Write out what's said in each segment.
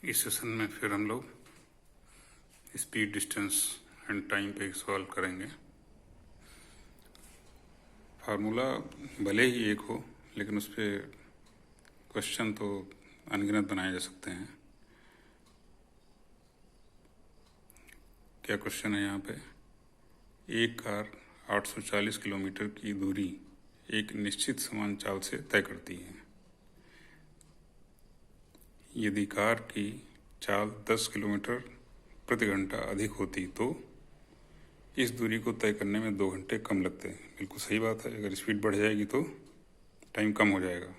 इस सेशन में फिर हम लोग स्पीड, डिस्टेंस एंड टाइम पे सॉल्व करेंगे। फार्मूला भले ही एक हो, लेकिन उस पर क्वेश्चन तो अनगिनत बनाए जा सकते हैं। क्या क्वेश्चन है यहाँ पे? एक कार 840 किलोमीटर की दूरी एक निश्चित समान चाल से तय करती है। यदि कार की चाल 10 किलोमीटर प्रति घंटा अधिक होती तो इस दूरी को तय करने में 2 घंटे कम लगते हैं। बिल्कुल सही बात है, अगर स्पीड बढ़ जाएगी तो टाइम कम हो जाएगा।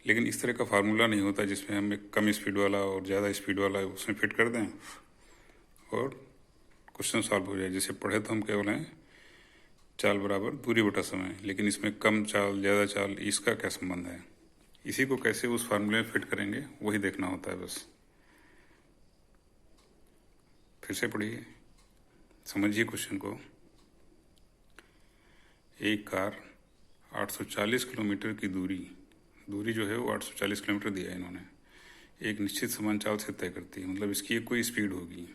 लेकिन इस तरह का फार्मूला नहीं होता जिसमें हम एक कम स्पीड वाला और ज़्यादा स्पीड वाला उसमें फिट कर दें और क्वेश्चन सॉल्व हो जाए। जैसे पढ़े तो हम केवल हैं चाल बराबर दूरी बटा समय, लेकिन इसमें कम चाल ज़्यादा चाल इसका क्या संबंध है? इसी को कैसे उस फार्मूले में फिट करेंगे वही देखना होता है बस। फिर से पढ़िए, समझिए क्वेश्चन को। एक कार 840 किलोमीटर की दूरी जो है वो 840 किलोमीटर दिया है इन्होंने, एक निश्चित समान चाल से तय करती है। मतलब इसकी एक कोई स्पीड होगी।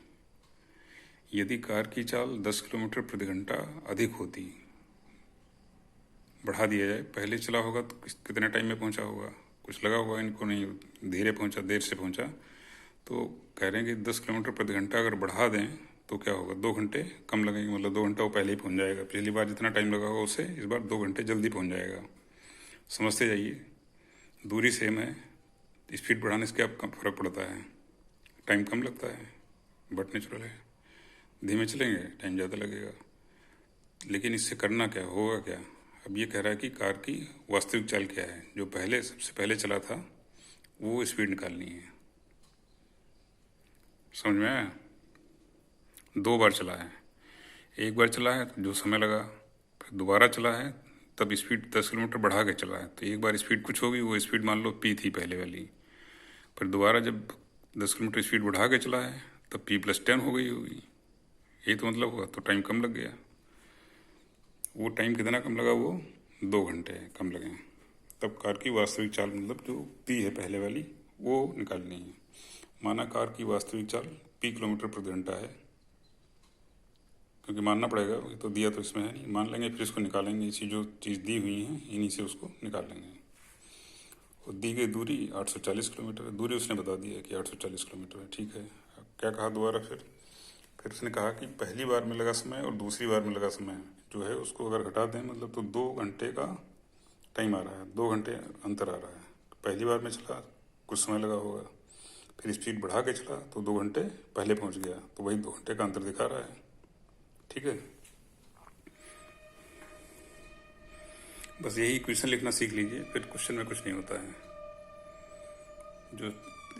यदि कार की चाल 10 किलोमीटर प्रति घंटा अधिक होती, बढ़ा दिया जाए, पहले चला होगा तो कितने टाइम में पहुंचा होगा, कुछ लगा होगा इनको, नहीं धीरे पहुंचा, देर से पहुंचा, तो कह रहे हैं कि 10 किलोमीटर प्रति घंटा अगर बढ़ा दें तो क्या होगा, 2 घंटे कम लगेंगे। मतलब 2 घंटा वो पहले ही पहुंच जाएगा। पिछली बार जितना टाइम लगा होगा उससे इस बार 2 घंटे जल्दी पहुंच जाएगा। समझते जाइए, दूरी सेम है, स्पीड बढ़ाने से क्या फ़र्क पड़ता है? टाइम कम लगता है, बट नेचुरल है। धीमे चलेंगे टाइम ज़्यादा लगेगा। लेकिन इससे करना क्या होगा क्या? अब ये कह रहा है कि कार की वास्तविक चाल क्या है, जो पहले सबसे पहले चला था वो स्पीड निकालनी है। समझ में आया? 2 बार चला है, एक बार चला है तो जो समय लगा, फिर दोबारा चला है तब स्पीड 10 किलोमीटर बढ़ा के चला है, तो एक बार स्पीड कुछ होगी, वो स्पीड मान लो पी थी पहले वाली। फिर दोबारा जब 10 किलोमीटर स्पीड बढ़ा के चला है तब P+10 हो गई होगी। यही तो मतलब हुआ, तो टाइम कम लग गया। वो टाइम कितना कम लगा? वो 2 घंटे कम लगे। तब कार की वास्तविक चाल, मतलब जो पी है पहले वाली, वो निकालनी है। माना कार की वास्तविक चाल P किलोमीटर प्रति घंटा है, क्योंकि मानना पड़ेगा, ये तो दिया तो इसमें है नहीं, मान लेंगे, फिर इसको निकालेंगे। इसी जो चीज़ दी हुई है इन्हीं से उसको निकाल लेंगे। और दी गई दूरी 840 किलोमीटर है। दूरी उसने बता दी है कि 840 किलोमीटर है, ठीक है। अब क्या कहा दोबारा? फिर उसने कहा कि पहली बार में लगा समय और दूसरी बार में लगा समय जो है उसको अगर घटा दें, मतलब तो 2 घंटे का टाइम आ रहा है, 2 घंटे अंतर आ रहा है। पहली बार में चला कुछ समय लगा होगा, फिर स्पीड बढ़ा के चला तो 2 घंटे पहले पहुंच गया, तो वही 2 घंटे का अंतर दिखा रहा है। ठीक है, बस यही क्वेश्चन लिखना सीख लीजिए, फिर क्वेश्चन में कुछ नहीं होता है। जो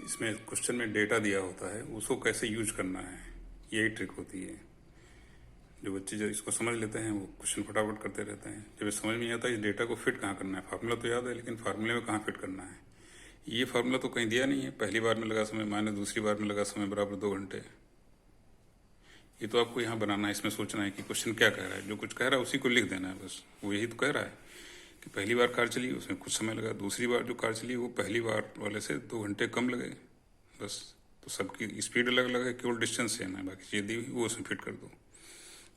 इसमें क्वेश्चन में डेटा दिया होता है उसको कैसे यूज करना है, यही ट्रिक होती है। जो बच्चे जो इसको समझ लेते हैं वो क्वेश्चन फटाफट करते रहते हैं। जब समझ में नहीं आता इस डेटा को फिट कहाँ करना है, फार्मूला तो याद है लेकिन फार्मूले में कहाँ फिट करना है। ये फार्मूला तो कहीं दिया नहीं है, पहली बार में लगा समय माइनस दूसरी बार में लगा समय बराबर 2 घंटे। ये तो आपको यहाँ बनाना है, इसमें सोचना है कि क्वेश्चन क्या कह रहा है। जो कुछ कह रहा है उसी को लिख देना है बस। वो यही तो कह रहा है कि पहली बार कार चली उसमें कुछ समय लगा, दूसरी बार जो कार चली वो पहली बार वाले से 2 घंटे कम लगे, बस। तो सबकी स्पीड अलग अलग है, केवल डिस्टेंस सेम है, बाकी चीज़ दी हुई वो उसमें फिट कर दो।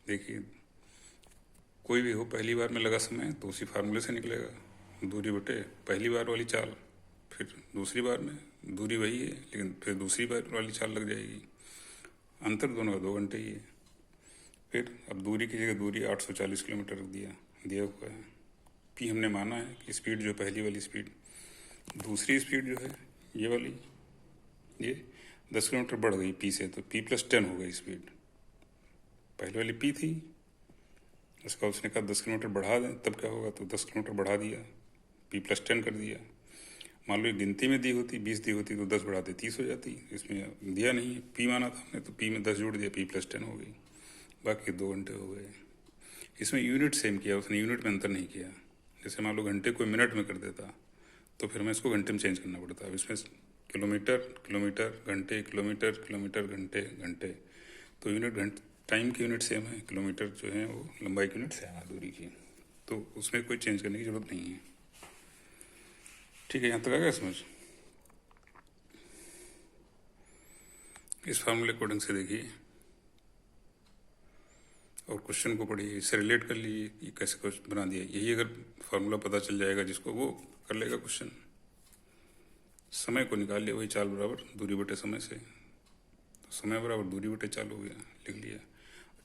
देखिए, कोई भी हो, पहली बार में लगा समय तो उसी फार्मूले से निकलेगा, दूरी बटे पहली बार वाली चाल। फिर दूसरी बार में दूरी वही है लेकिन फिर दूसरी बार वाली चाल लग जाएगी, अंतर दोनों का 2 घंटे ही है। फिर अब दूरी की जगह दूरी 840 किलोमीटर दिया हुआ है। पी हमने माना है कि स्पीड जो पहली वाली स्पीड, दूसरी स्पीड जो है ये वाली, ये 10 किलोमीटर बढ़ गई पी से, तो P+10 हो गई स्पीड। पहले वाली पी थी, उसका उसने कहा 10 किलोमीटर बढ़ा दें तब क्या होगा, तो 10 किलोमीटर बढ़ा दिया, P+10 कर दिया। मान लो गिनती में दी होती 20 दी होती तो 10 बढ़ाते 30 हो जाती। इसमें दिया नहीं है, पी माना था हमने तो पी में 10 जोड़ दिया, P+10 हो गई, बाकी 2 घंटे हो गए। इसमें यूनिट सेम किया उसने, यूनिट में अंतर नहीं किया। जैसे मान लो घंटे को मिनट में कर देता तो फिर मैं इसको घंटे में चेंज करना पड़ता। अब इसमें किलोमीटर किलोमीटर घंटे, किलोमीटर किलोमीटर घंटे घंटे, तो यूनिट टाइम की यूनिट सेम है, किलोमीटर जो है वो लंबाई की यूनिट सेम है दूरी की, तो उसमें कोई चेंज करने की ज़रूरत नहीं है। ठीक है, यहाँ तक आ गया समझ? इस फार्मूले कोडिंग से देखिए और क्वेश्चन को पढ़िए, इससे रिलेट कर लीजिए ये कैसे क्वेश्चन बना दिया। यही अगर फार्मूला पता चल जाएगा जिसको, वो कर लेगा क्वेश्चन। समय को निकाल लिया, वही चाल बराबर दूरी बटे समय से, तो समय बराबर दूरी बटे चाल हो गया, लिख लिया।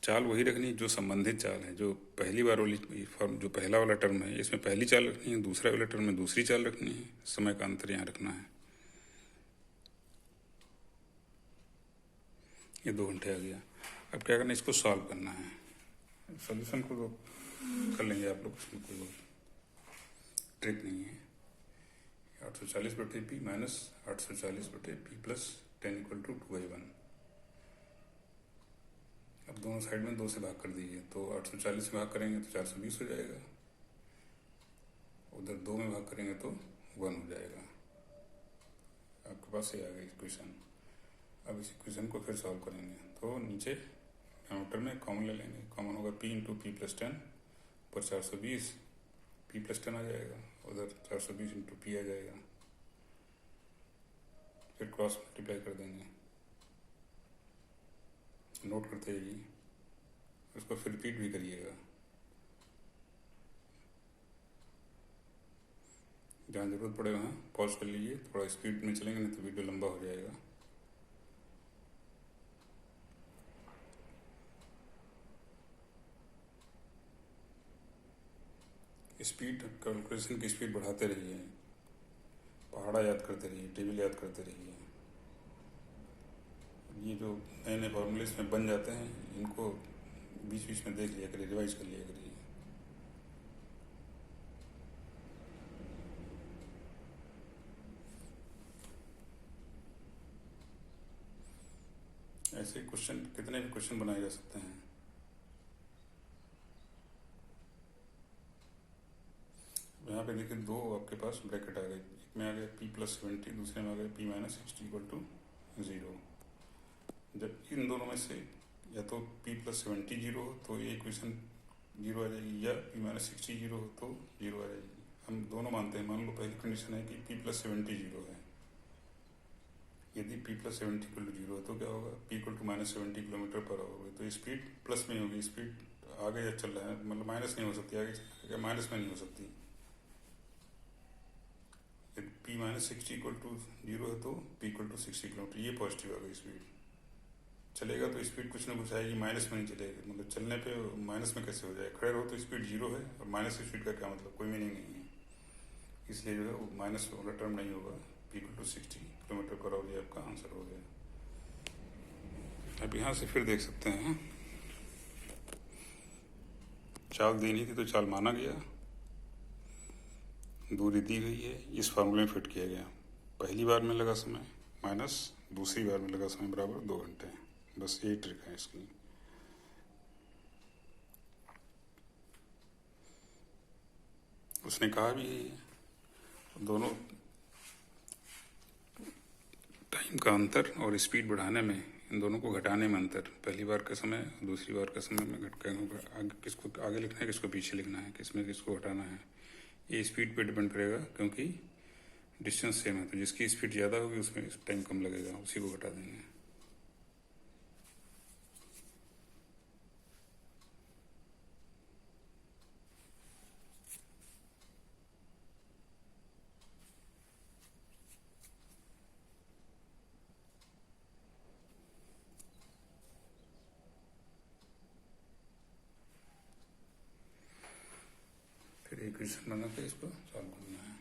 चाल वही रखनी जो संबंधित चाल है, जो पहली बार वाली जो पहला वाला टर्म है इसमें पहली चाल रखनी है, दूसरा वाला टर्म में दूसरी चाल रखनी है, समय का अंतर यहाँ रखना है। ये 2 घंटे आ गया। अब क्या करना है, इसको सॉल्व करना है। सॉल्यूशन को तो कर लेंगे आप लोग, उसमें कोई ट्रिक नहीं है। 840 बटे पी माइनस 840 बटे पी प्लस 10 इक्वल टू 2/1। अब दोनों साइड में 2 से भाग कर दीजिए, तो 840 से भाग करेंगे तो 420 हो जाएगा, उधर 2 में भाग करेंगे तो 1 हो जाएगा। आपके पास ये आ गई इक्वेशन। अब इस इक्वेशन को फिर सॉल्व करेंगे, तो नीचे डिनोमिनेटर में कॉमन ले लेंगे। कॉमन होगा p इंटू पी प्लस 10, ऊपर 420, p प्लस 10 आ जाएगा, उधर 420 इंटू पी आ जाएगा। फिर क्रॉस मल्टीप्लाई कर देंगे, नोट करते जाइए, उसको फिर रिपीट भी करिएगा। जहाँ जरूरत पड़े वहाँ पॉज कर लीजिए, थोड़ा स्पीड में चलेंगे नहीं तो वीडियो लंबा हो जाएगा। स्पीड कैलकुलेशन की स्पीड बढ़ाते रहिए, पहाड़ा याद करते रहिए, टेबल याद करते रहिए। ये जो नए नए फॉर्मूले इसमें बन जाते हैं, इनको बीच बीच में देख लिया करिए, रिवाइज कर लिया करिए। ऐसे क्वेश्चन कितने भी क्वेश्चन बनाए जा सकते हैं। यहाँ पे देखिए 2 आपके पास ब्रैकेट आ गए, एक में आ गया p प्लस 70, दूसरे में आ गया p माइनस 60 इक्वल टू 0। जब इन दोनों में से या तो p प्लस 70 0 हो तो ये इक्वेशन 0 आ जाएगी, या p माइनस 60 0 हो तो 0 आ जाएगी। हम दोनों मानते हैं। मान लो पहली कंडीशन है कि p प्लस 70 0 है। यदि p प्लस 70 इक्वल टू 0 है तो क्या होगा, p equal to minus 70 kilometre per hour होगी, तो स्पीड प्लस में होगी। स्पीड आगे या चल रहा है, मतलब माइनस नहीं हो सकती, आगे माइनस में नहीं हो सकती। यदि p माइनस 60 इक्वल टू 0 है तो p इक्वल टू 60 किलोमीटर, ये पॉजिटिव आ गई स्पीड। चलेगा तो स्पीड कुछ ना कुछ आएगी, माइनस में नहीं चलेगी। मतलब चलने पे माइनस में कैसे हो जाए, खड़े रहो तो स्पीड 0 है, और माइनस स्पीड का क्या मतलब, कोई मीनिंग नहीं है। इसलिए जो है वो माइनस वाला टर्म नहीं होगा, p equal to 60 kilometre per hour, ये आपका आंसर हो गया। अब यहाँ से फिर देख सकते हैं, चाल देनी थी तो चाल माना गया, दूरी दी गई है, इस फार्मूले में फिट किया गया। पहली बार में लगा समय माइनस दूसरी बार में लगा समय बराबर 2 घंटे। बस यही ट्रिक है इसकी। उसने कहा भी दोनों टाइम का अंतर और स्पीड बढ़ाने में, इन दोनों को घटाने में अंतर, पहली बार का समय दूसरी बार का समय में आगे किसको आगे लिखना है, किसको पीछे लिखना है, किसमें किसको घटाना है, ये स्पीड पे डिपेंड करेगा। क्योंकि डिस्टेंस सेम है, तो जिसकी स्पीड ज़्यादा होगी उसमें टाइम कम लगेगा, उसी को घटा देंगे। फिर इक्वेशन बना के इसको सॉल्व करना है।